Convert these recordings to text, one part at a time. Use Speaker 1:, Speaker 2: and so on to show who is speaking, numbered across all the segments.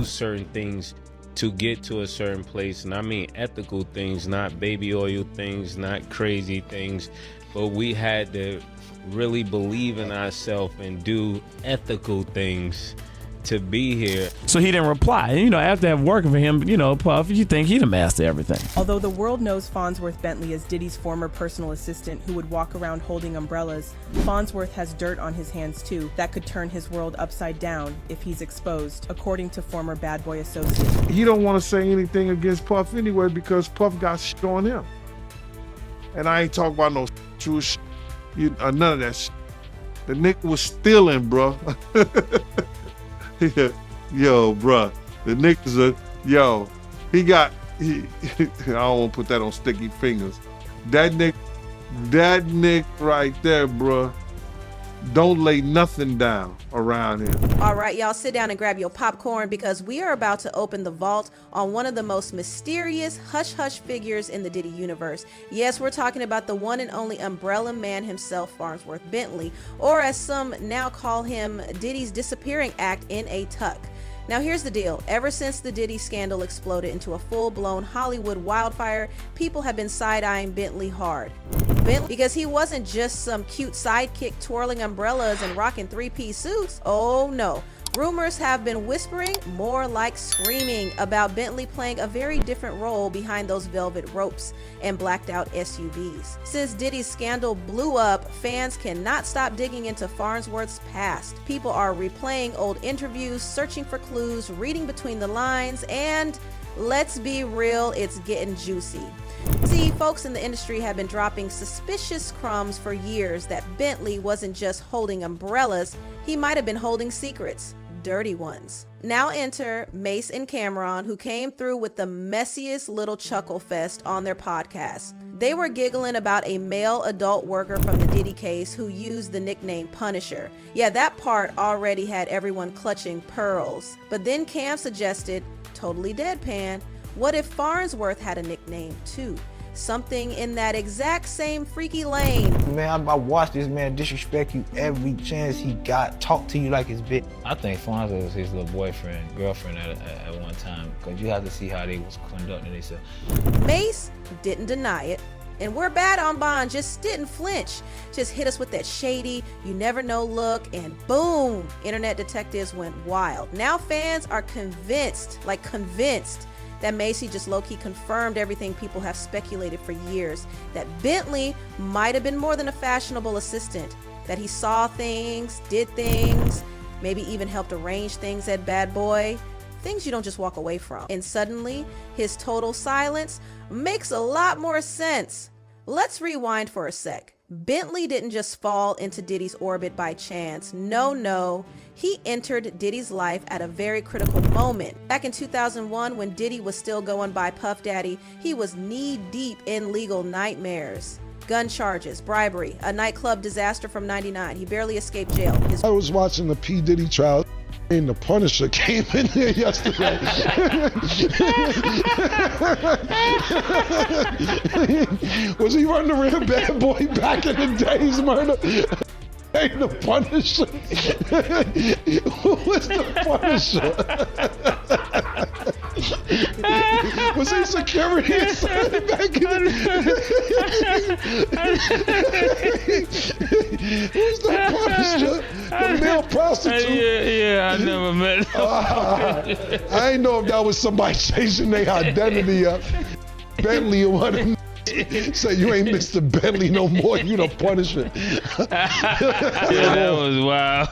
Speaker 1: do certain things to get to a certain place. And I mean ethical things, not baby oil things, not crazy things, but we had to really believe in ourselves and do ethical things to be here.
Speaker 2: So he didn't reply. And, after working for him, Puff, you think he'd have mastered everything.
Speaker 3: Although the world knows Fonzworth Bentley as Diddy's former personal assistant who would walk around holding umbrellas, Fonzworth has dirt on his hands too that could turn his world upside down if he's exposed, according to former Bad Boy associate.
Speaker 4: He don't want to say anything against Puff anyway because Puff got shit on him. And I ain't talking about no true shit, none of that shit. The nigga was stealing, bro. Yo, bruh, the niggas I don't want to put that on sticky fingers. That nigga right there, bruh, don't lay nothing down around him.
Speaker 5: All right, y'all, sit down and grab your popcorn because we are about to open the vault on one of the most mysterious hush-hush figures in the Diddy universe. Yes, we're talking about the one and only umbrella man himself, Fonzworth Bentley, or as some now call him, Diddy's disappearing act in a tuck. Now here's the deal. Ever since the Diddy scandal exploded into a full-blown Hollywood wildfire, people have been side-eyeing Bentley hard. Because he wasn't just some cute sidekick twirling umbrellas and rocking three-piece suits. Oh no. Rumors have been whispering, more like screaming, about Bentley playing a very different role behind those velvet ropes and blacked out SUVs. Since Diddy's scandal blew up, fans cannot stop digging into Farnsworth's past. People are replaying old interviews, searching for clues, reading between the lines, and let's be real, it's getting juicy. See, folks in the industry have been dropping suspicious crumbs for years that Bentley wasn't just holding umbrellas, he might have been holding secrets. Dirty ones. Now enter MASE and Cameron, who came through with the messiest little chuckle fest on their podcast. They were giggling about a male adult worker from the Diddy case who used the nickname Punisher. Yeah, that part already had everyone clutching pearls. But then Cam suggested, totally deadpan, what if Farnsworth had a nickname too? Something in that exact same freaky lane.
Speaker 6: Man, I watched this man disrespect you every chance he got, talk to you like his bitch. I think Fonzo was his little boyfriend, girlfriend at one time, because you have to see how they was conducting themselves.
Speaker 5: MASE didn't deny it. And we're bad on Bond, just didn't flinch. Just hit us with that shady, you never know look, and boom, internet detectives went wild. Now fans are convinced, that MASE just low-key confirmed everything people have speculated for years, that Bentley might have been more than a fashionable assistant, that he saw things, did things, maybe even helped arrange things at Bad Boy, things you don't just walk away from. And suddenly, his total silence makes a lot more sense. Let's rewind for a sec. Bentley didn't just fall into Diddy's orbit by chance. No. He entered Diddy's life at a very critical moment. Back in 2001, when Diddy was still going by Puff Daddy, he was knee-deep in legal nightmares. Gun charges, bribery, a nightclub disaster from '99. He barely escaped jail.
Speaker 4: I was watching the P. Diddy trial, and the Punisher came in there yesterday. Was he running around Bad Boy back in the days, murder? Ain't the Punisher? Who was the Punisher? Was he security inside back in the Who's the Punisher? The male prostitute?
Speaker 1: Yeah, I never met him.
Speaker 4: I ain't know if that was somebody changing their identity up. Bentley or what? Say you ain't Mr. Bentley no more, you the Punisher.
Speaker 1: Yeah, that was wild.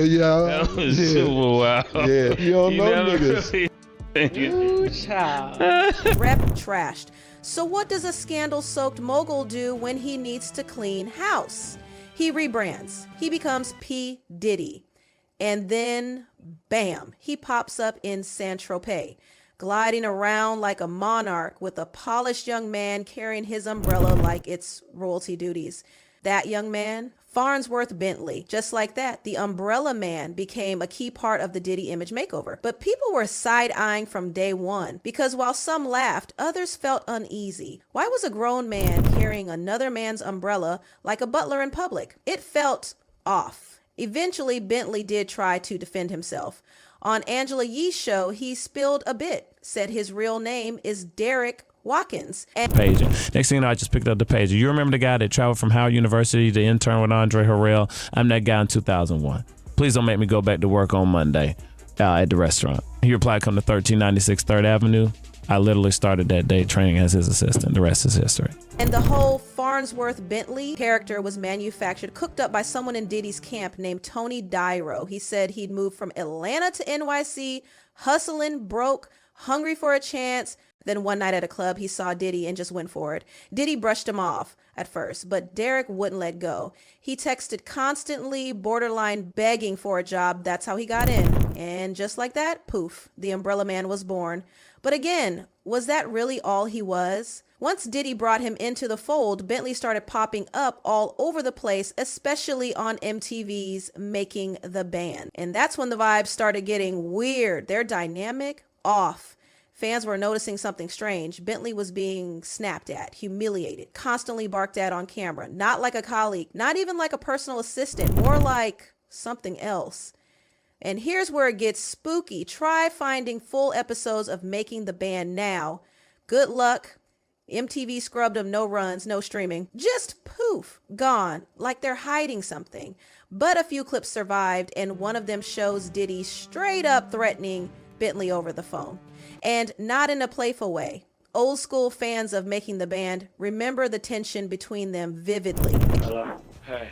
Speaker 4: Yeah.
Speaker 1: That was super wild.
Speaker 4: Yeah, you don't know niggas.
Speaker 3: Ooh, child.
Speaker 5: Rep trashed. So what does a scandal-soaked mogul do when he needs to clean house? He rebrands. He becomes P. Diddy. And then, bam, he pops up in Saint-Tropez, gliding around like a monarch with a polished young man carrying his umbrella like it's royalty duties. That young man, Farnsworth Bentley. Just like that, the umbrella man became a key part of the Diddy image makeover. But people were side-eyeing from day one because while some laughed, others felt uneasy. Why was a grown man carrying another man's umbrella like a butler in public? It felt off. Eventually, Bentley did try to defend himself. On Angela Yee's show, he spilled a bit, said his real name is Derek Watkins. And
Speaker 2: Pager. Next thing you know, I just picked up the pager. You remember the guy that traveled from Howard University to intern with Andre Harrell? I'm that guy in 2001. Please don't make me go back to work on Monday at the restaurant. He replied, come to 1396 3rd Avenue. I literally started that day training as his assistant. The rest is history.
Speaker 5: And the whole Fonzworth Bentley character was manufactured, cooked up by someone in Diddy's camp named Tony Dyro. He said he'd moved from Atlanta to NYC, hustling, broke, hungry for a chance. Then one night at a club, he saw Diddy and just went for it. Diddy brushed him off at first, but Derek wouldn't let go. He texted constantly, borderline begging for a job. That's how he got in. And just like that, poof, the Umbrella Man was born. But again, was that really all he was? Once Diddy brought him into the fold, Bentley started popping up all over the place, especially on MTV's Making the Band. And that's when the vibes started getting weird. Their dynamic off. Fans were noticing something strange. Bentley was being snapped at, humiliated, constantly barked at on camera. Not like a colleague, not even like a personal assistant, more like something else. And here's where it gets spooky. Try finding full episodes of Making the Band now. Good luck. MTV scrubbed them, no runs, no streaming. Just poof, gone, like they're hiding something. But a few clips survived, and one of them shows Diddy straight up threatening Bentley over the phone. And not in a playful way. Old school fans of Making the Band remember the tension between them vividly.
Speaker 7: Hello? Hey,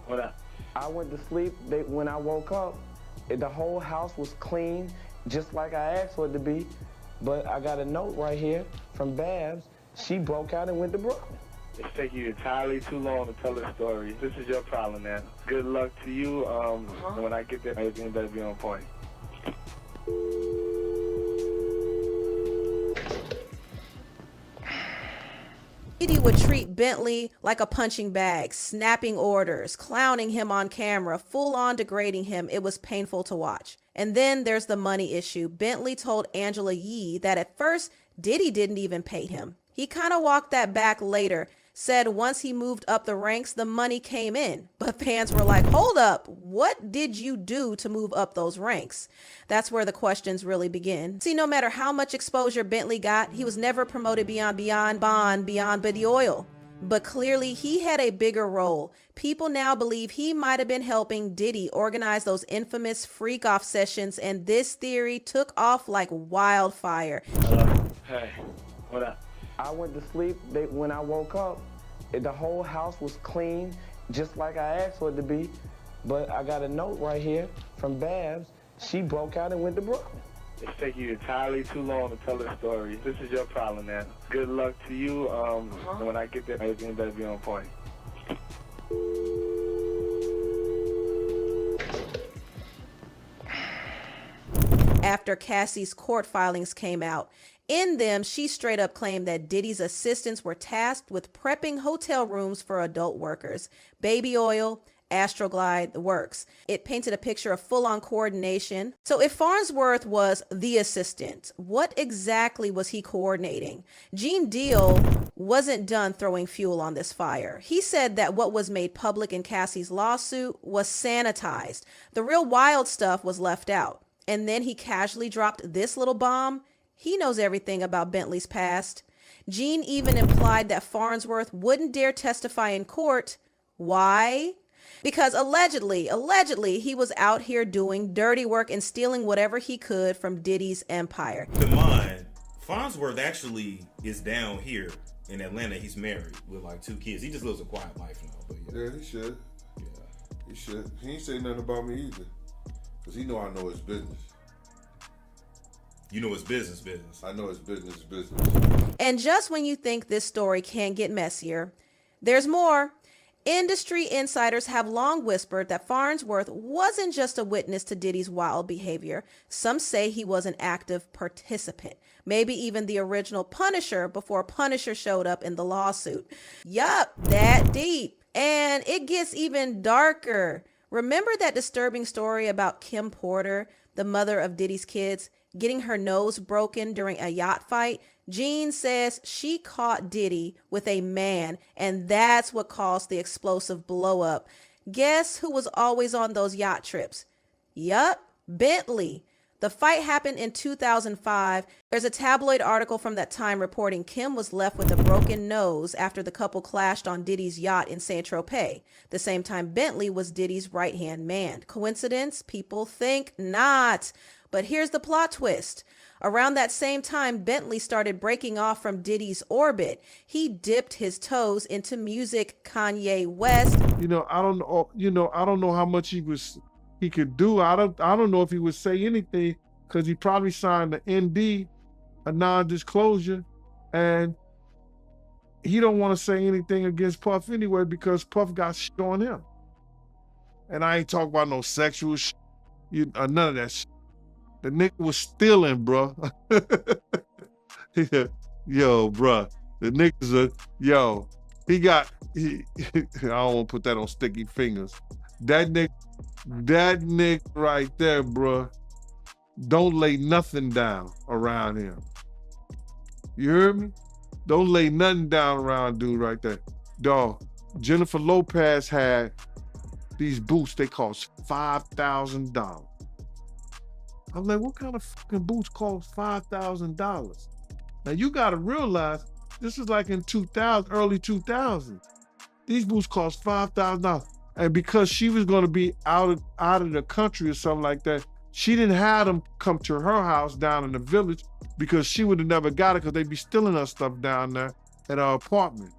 Speaker 7: what up? I went to sleep. When I woke up, the whole house was clean, just like I asked for it to be. But I got a note right here from Babs. She broke out and went to Brooklyn. It's taking you entirely too long to tell this story. This is your problem, man. Good luck to you. When I get there, everything better be on point.
Speaker 5: Diddy would treat Bentley like a punching bag, snapping orders, clowning him on camera, full-on degrading him. It was painful to watch. And then there's the money issue. Bentley told Angela Yee that at first, Diddy didn't even pay him. He kind of walked that back later, said once he moved up the ranks, the money came in. But fans were like, hold up, what did you do to move up those ranks? That's where the questions really begin. See, no matter how much exposure Bentley got, he was never promoted beyond Biddy Oil. But clearly he had a bigger role. People now believe he might have been helping Diddy organize those infamous freak-off sessions, and this theory took off like wildfire.
Speaker 7: Hello? Hey, what up? I went to sleep. When I woke up, the whole house was clean, just like I asked for it to be. But I got a note right here from Babs. She broke out and went to Brooklyn. It's taking you entirely too long to tell this story. This is your problem, man. Good luck to you. When I get there, everything better be on point.
Speaker 5: After Cassie's court filings came out, in them, she straight up claimed that Diddy's assistants were tasked with prepping hotel rooms for adult workers. Baby oil, Astroglide, the works. It painted a picture of full-on coordination. So if Farnsworth was the assistant, what exactly was he coordinating? Gene Deal wasn't done throwing fuel on this fire. He said that what was made public in Cassie's lawsuit was sanitized. The real wild stuff was left out. And then he casually dropped this little bomb. He knows everything about Bentley's past. Gene even implied that Farnsworth wouldn't dare testify in court. Why? Because allegedly, he was out here doing dirty work and stealing whatever he could from Diddy's empire.
Speaker 8: Keep in mind, Fonzworth actually is down here in Atlanta. He's married with like 2 kids. He just lives a quiet life now. But
Speaker 4: Yeah, he should.
Speaker 8: Yeah.
Speaker 4: He should. He ain't say nothing about me either. Because he know I know his business.
Speaker 8: You know it's business.
Speaker 4: I know his business is business.
Speaker 5: And just when you think this story can't get messier, there's more. Industry insiders have long whispered that Farnsworth wasn't just a witness to Diddy's wild behavior. Some say he was an active participant, maybe even the original Punisher before Punisher showed up in the lawsuit. Yup, that deep. And it gets even darker. Remember that disturbing story about Kim Porter, the mother of Diddy's kids, getting her nose broken during a yacht fight? Gene says she caught Diddy with a man, and that's what caused the explosive blow up. Guess who was always on those yacht trips? Yup, Bentley. The fight happened in 2005. There's a tabloid article from that time reporting Kim was left with a broken nose after the couple clashed on Diddy's yacht in Saint-Tropez, the same time Bentley was Diddy's right-hand man. Coincidence? People think not. But here's the plot twist. Around that same time, Bentley started breaking off from Diddy's orbit. He dipped his toes into music. Kanye West.
Speaker 4: I don't know. I don't know how much he could do. I don't know if he would say anything because he probably signed the ND, a non-disclosure, and he don't want to say anything against Puff anyway because Puff got shit on him. And I ain't talking about no sexual shit, none of that shit. The nigga was stealing, bro. Yo, bro. The niggas I don't want to put that on sticky fingers. That nigga right there, bro, don't lay nothing down around him. You heard me? Don't lay nothing down around dude right there. Dog, Jennifer Lopez had these boots, they cost $5,000. I'm like, what kind of fucking boots cost $5,000? Now you gotta realize, this is like in 2000, early 2000s. These boots cost $5,000. And because she was gonna be out of the country or something like that, she didn't have them come to her house down in the village because she would have never got it because they'd be stealing her stuff down there at her apartment.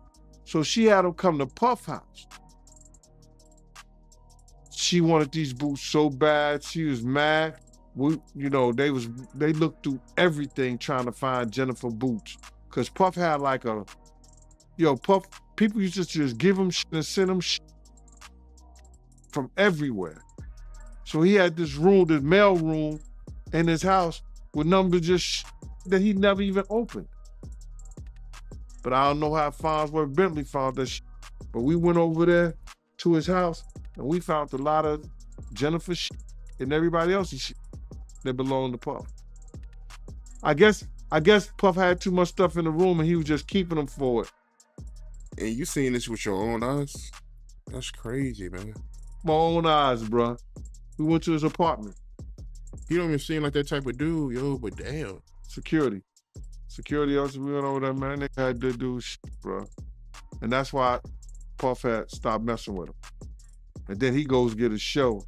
Speaker 4: So she had them come to Puff house. She wanted these boots so bad, she was mad. They looked through everything trying to find Jennifer boots. Cause Puff had like Puff, people used to just give him shit and send him shit from everywhere. So he had this room, this mail room in his house with numbers just that he never even opened. But I don't know how Fonzworth Bentley found that shit. But we went over there to his house and we found a lot of Jennifer shit and everybody else's shit that belonged to Puff. I guess Puff had too much stuff in the room and he was just keeping them for it.
Speaker 9: And you seen this with your own eyes? That's crazy, man.
Speaker 4: My own eyes, bro. We went to his apartment.
Speaker 9: You don't even seem like that type of dude, yo, but damn.
Speaker 4: Security also, we went over there, man. They had to do shit, bro. And that's why Puff had stopped messing with him. And then he goes get a show.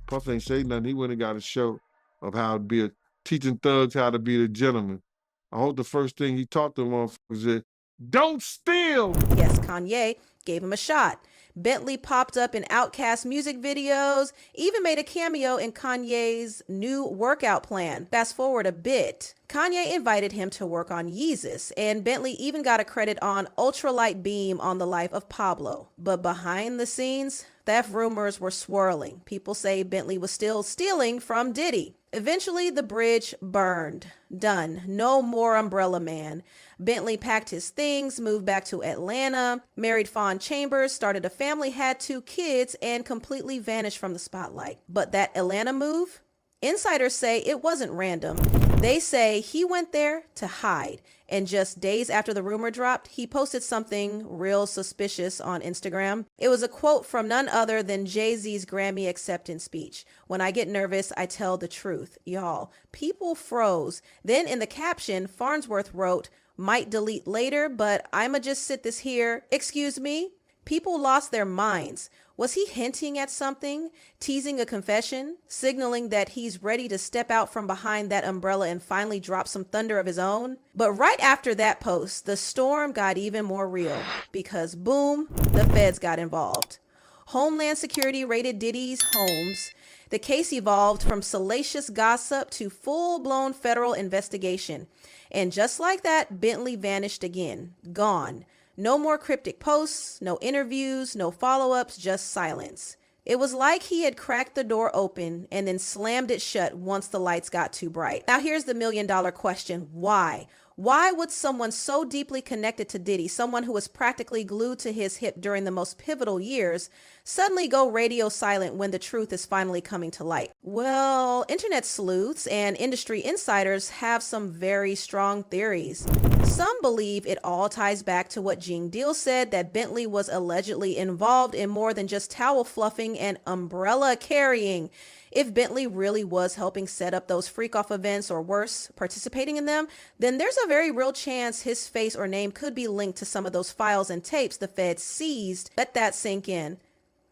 Speaker 4: Puff ain't say nothing. He went and got a show of how to be teaching thugs how to be the gentleman. I hope the first thing he taught them motherfuckers is, don't steal.
Speaker 5: Yes, Kanye gave him a shot. Bentley popped up in Outkast music videos, even made a cameo in Kanye's new workout plan. Fast forward a bit, Kanye invited him to work on Yeezus, and Bentley even got a credit on Ultralight Beam on the life of Pablo. But behind the scenes, theft rumors were swirling. People say Bentley was still stealing from Diddy. Eventually, the bridge burned. Done. No more Umbrella Man. Bentley packed his things, moved back to Atlanta, married Fawn Chambers, started a family, had 2 kids, and completely vanished from the spotlight. But that Atlanta move? Insiders say it wasn't random. They say he went there to hide. And just days after the rumor dropped, he posted something real suspicious on Instagram. It was a quote from none other than Jay-Z's Grammy acceptance speech. When I get nervous, I tell the truth. Y'all, people froze. Then in the caption, Farnsworth wrote, might delete later, but I'ma just sit this here. Excuse me? People lost their minds. Was he hinting at something, teasing a confession, signaling that he's ready to step out from behind that umbrella and finally drop some thunder of his own? But right after that post, the storm got even more real because boom, the feds got involved. Homeland Security raided Diddy's homes. The case evolved from salacious gossip to full-blown federal investigation. And just like that, Bentley vanished again, gone. No more cryptic posts, no interviews, no follow-ups, just silence. It was like he had cracked the door open and then slammed it shut once the lights got too bright. Now here's the million-dollar question. Why? Why would someone so deeply connected to Diddy, someone who was practically glued to his hip during the most pivotal years, suddenly go radio silent when the truth is finally coming to light? Well, internet sleuths and industry insiders have some very strong theories. Some believe it all ties back to what Gene Deal said, that Bentley was allegedly involved in more than just towel fluffing and umbrella carrying. If Bentley really was helping set up those freak-off events, or worse, participating in them, then there's a very real chance his face or name could be linked to some of those files and tapes the feds seized. Let that sink in.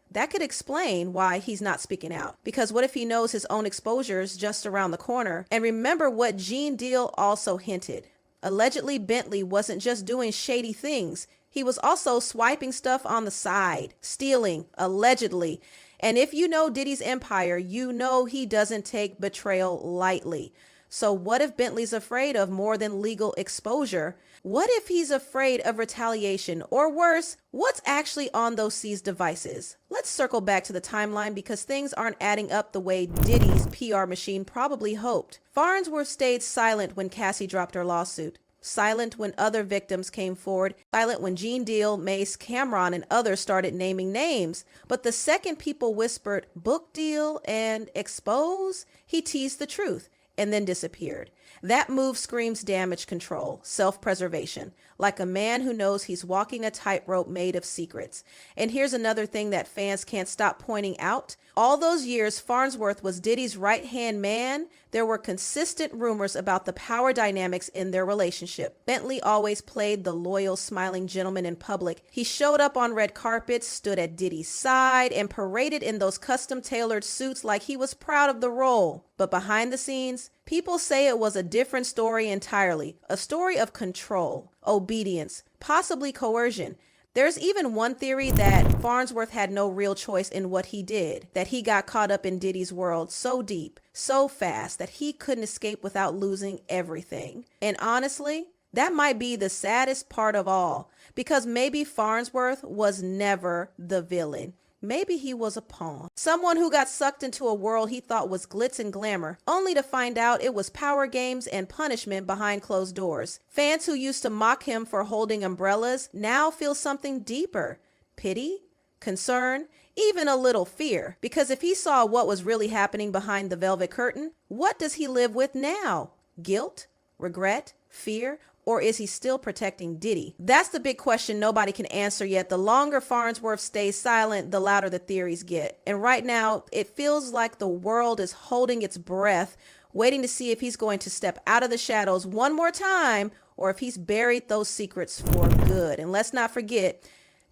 Speaker 5: That could explain why he's not speaking out. Because what if he knows his own exposure's just around the corner? And remember what Gene Deal also hinted. Allegedly, Bentley wasn't just doing shady things. He was also swiping stuff on the side, stealing, allegedly. And if you know Diddy's empire, you know he doesn't take betrayal lightly. So what if Bentley's afraid of more than legal exposure? What if he's afraid of retaliation? Or worse, what's actually on those seized devices? Let's circle back to the timeline because things aren't adding up the way Diddy's PR machine probably hoped. Farnsworth stayed silent when Cassie dropped her lawsuit. Silent when other victims came forward. Silent when Gene Deal, MASE, Cameron, and others started naming names. But the second people whispered book deal and expose, he teased the truth and then disappeared. That move screams damage control, self-preservation, like a man who knows he's walking a tightrope made of secrets. And here's another thing that fans can't stop pointing out. All those years Farnsworth was Diddy's right-hand man, there were consistent rumors about the power dynamics in their relationship. Bentley always played the loyal, smiling gentleman in public. He showed up on red carpets, stood at Diddy's side, and paraded in those custom-tailored suits like he was proud of the role. But behind the scenes, people say it was a different story entirely. A story of control, obedience, possibly coercion. There's even one theory that Farnsworth had no real choice in what he did, that he got caught up in Diddy's world so deep, so fast, that he couldn't escape without losing everything. And honestly, that might be the saddest part of all, because maybe Farnsworth was never the villain. Maybe he was a pawn. Someone who got sucked into a world he thought was glitz and glamour, only to find out it was power games and punishment behind closed doors. Fans who used to mock him for holding umbrellas now feel something deeper. Pity? Concern? Even a little fear. Because if he saw what was really happening behind the velvet curtain, what does he live with now? Guilt? Regret? Fear? Or is he still protecting Diddy? That's the big question nobody can answer yet. The longer Farnsworth stays silent, the louder the theories get. And right now, it feels like the world is holding its breath, waiting to see if he's going to step out of the shadows one more time, or if he's buried those secrets for good. And let's not forget,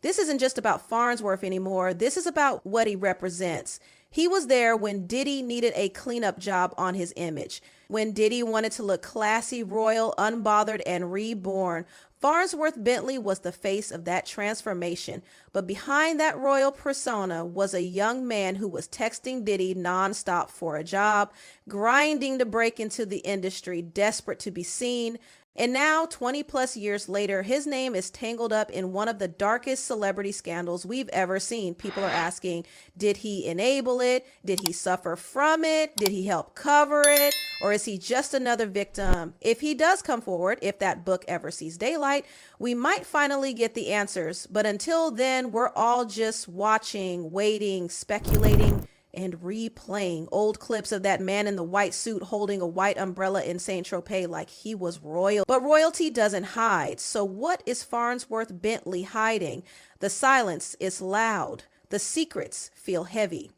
Speaker 5: this isn't just about Farnsworth anymore. This is about what he represents. He was there when Diddy needed a cleanup job on his image. When Diddy wanted to look classy, royal, unbothered, and reborn. Fonzworth Bentley was the face of that transformation. But behind that royal persona was a young man who was texting Diddy nonstop for a job, grinding to break into the industry, desperate to be seen. And now, 20 plus years later, his name is tangled up in one of the darkest celebrity scandals we've ever seen. People are asking, did he enable it? Did he suffer from it? Did he help cover it? Or is he just another victim? If he does come forward, if that book ever sees daylight, we might finally get the answers. But until then, we're all just watching, waiting, speculating, and replaying old clips of that man in the white suit holding a white umbrella in Saint Tropez like he was royal. But royalty doesn't hide. So what is Farnsworth Bentley hiding? The silence is loud. The secrets feel heavy.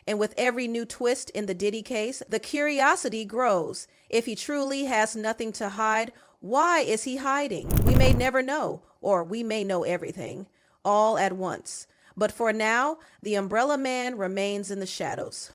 Speaker 5: And with every new twist in the Diddy case, the curiosity grows. If he truly has nothing to hide, why is he hiding? We may never know, or we may know everything, all at once. But for now, the Umbrella Man remains in the shadows.